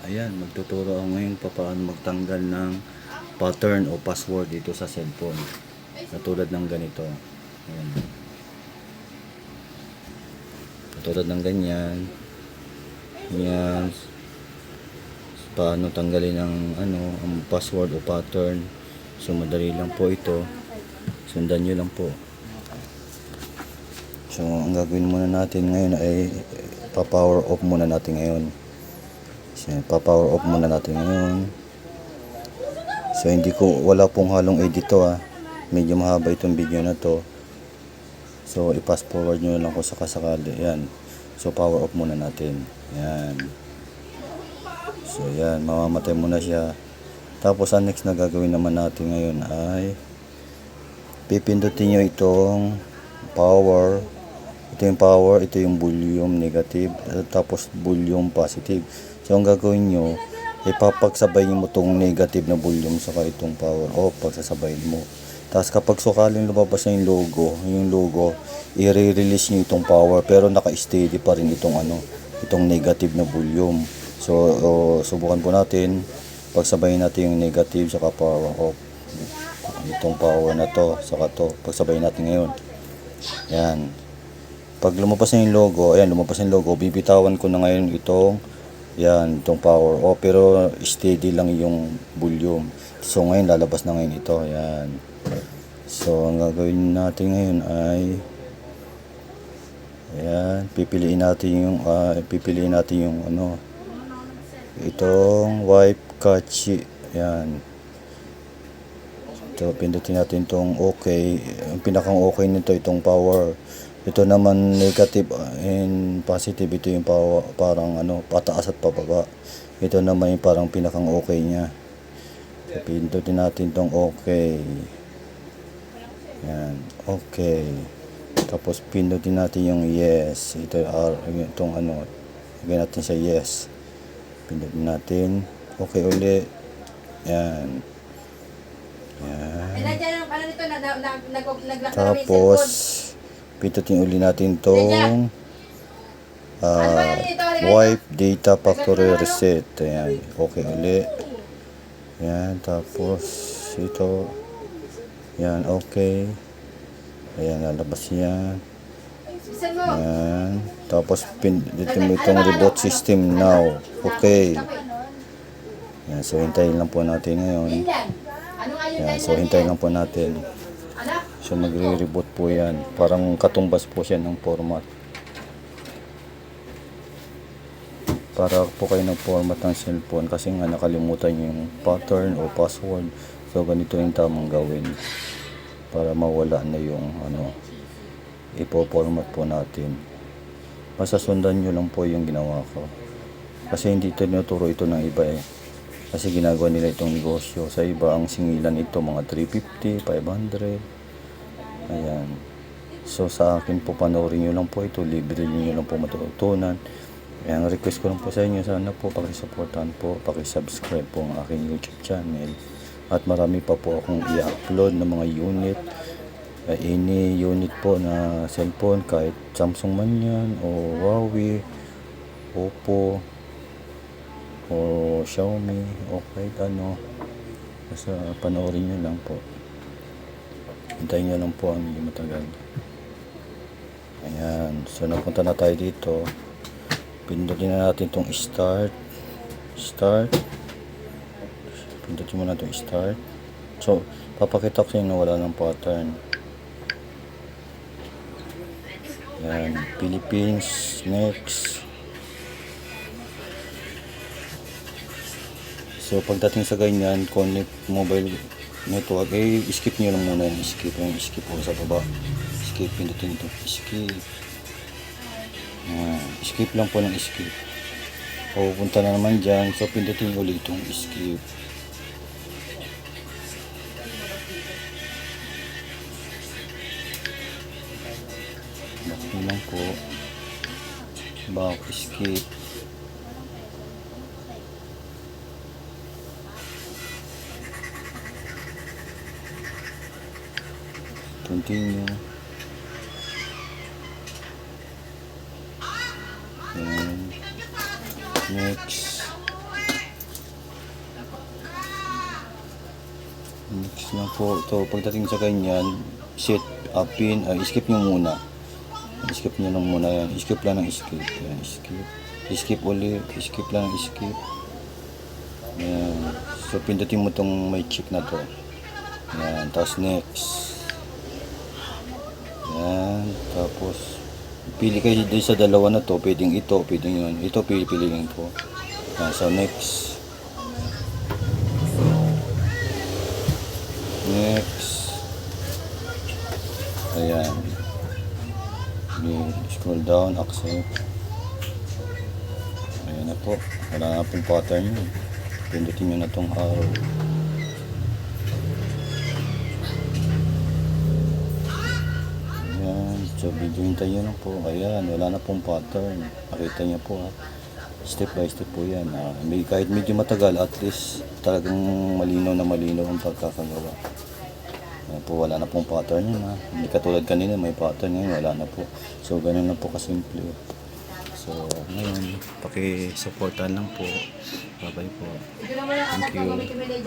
Ayan, magtuturo ako ngayon paano magtanggal ng pattern o password dito sa cellphone. Katulad ng ganito. Ayan. Katulad ng ganyan. Ayan. Paano tanggalin ang password o pattern. So madali lang po ito. Sundan nyo lang po. So ang gagawin muna natin ngayon ay pa-power off muna natin ngayon. So, pa-power off muna natin ngayon. So wala pong halong edit to Medyo mahaba itong video na to. So i-fast forward nyo lang kung sakasakali. Yan. So power off muna natin. Yan. So yan, mamamatay muna siya. Tapos ang next na gagawin naman natin ngayon ay pipindutin nyo itong power. Ito yung power, ito yung volume negative, tapos volume positive. So ang gagawin nyo, ipapagsabay mo itong negative na volume saka itong power off, pagsasabayin mo. Tapos kapag sakaling lumabas na yung logo, i-release nyo itong power, pero naka-steady pa rin itong negative na volume. So subukan po natin, pagsabayin natin yung negative saka power off. Itong power na to, saka to, pagsabayin natin ngayon. Yan. Pag lumabas na yung logo, ayan, lumabas na yung logo, bibitawan ko na ngayon itong power off, pero steady lang yung volume. So ngayon lalabas na ngayon ito, ayan. So ang gagawin natin ngayon ay ayan, pipiliin natin yung itong wipe cache, ayan. So pindutin natin itong okay. Ang pinakang okay nito itong power. Ito naman negative and positive. Ito yung parang pataas at pababa. Ito naman yung parang pinakang okay niya. So, pindutin natin itong okay. Yan, okay. Tapos pindutin natin yung yes. Itong lagyan natin sa yes. Pindutin natin. Okay uli. Yan. Tapos pindutin uli natin itong wipe data factory reset. Ayan. Okay uli. Ayan. Tapos ito. Ayan. Okay. Ayan. Lalabas yan. Ayan. Tapos pindutin mo itong reboot system now. Okay. Ayan. So hintayin lang po natin ngayon. Ayan. So hintayin lang po natin. So magre-reboot po yan. Parang katumbas po siya ng format. Para po kayo ng-format ng cellphone kasi nga nakalimutan nyo yung pattern o password. So ganito yung tamang gawin. Para mawala na yung ipo-format po natin. Basta sundan nyo lang po yung ginawa ko. Kasi hindi tinuturo ito ng iba Kasi ginagawa nila itong negosyo. Sa iba ang singilan ito mga 350, 500. Ayan. So sa akin po panoorin nyo lang po ito. Libre nyo lang po matutunan. Ayan, request ko lang po sa inyo. Sana po pakisuportahan po. Pakisubscribe po ang aking YouTube channel. At marami pa po akong i-upload ng mga unit. Any unit po na cellphone. Kahit Samsung man yan. O Huawei. Oppo. O Xiaomi. O kahit Basta panoorin nyo lang po. Hintayin nyo lang po ang hindi matagal. Ayan. So napunta na tayo dito. Pindutin na natin itong start. Pindutin mo na itong start. So papakita ko sa inyo na wala ng pattern. Ayan. Philippines. Next. So pagdating sa ganyan, connect mobile network, skip nyo lang muna yung skip po sa baba. Skip, pindutin ito. Skip lang po ng skip. Pupunta na naman dyan. So pindutin ulit itong skip. Back lang po. Back, skip. Continue. Next. Next lang po. Ito, pagdating sa ganyan, set, pin, skip nyo muna. Skip nyo lang muna yan. Skip lang ng skip. Yan, skip. Skip ulit. Skip lang ng skip. Yan. So, pindutin mo tong may check na to. Yan. Tapos next. Yan. Tapos, pili kayo din sa dalawa na to. Pwedeng ito, pwedeng yun. Ito, pili lang po. Yan. So, next. Next. Ayan. Scroll down, accept. Ayan na po. Wala na pong pattern yun. Pindutin nyo na tong arrow. Ayan. So, video hintayin nyo lang po. Ayan. Wala na pong pattern. Nakita nyo po ha. Step by step po yan. Kahit medyo matagal, at least talagang malinaw ang pagkakagawa. Ayan po, wala na pong pattern yun ha. Hindi katulad kanina, may pattern ngayon, wala na po. So, ganun na po kasimple. So, ngayon, paki-supportan lang po. Bye-bye po. Thank you.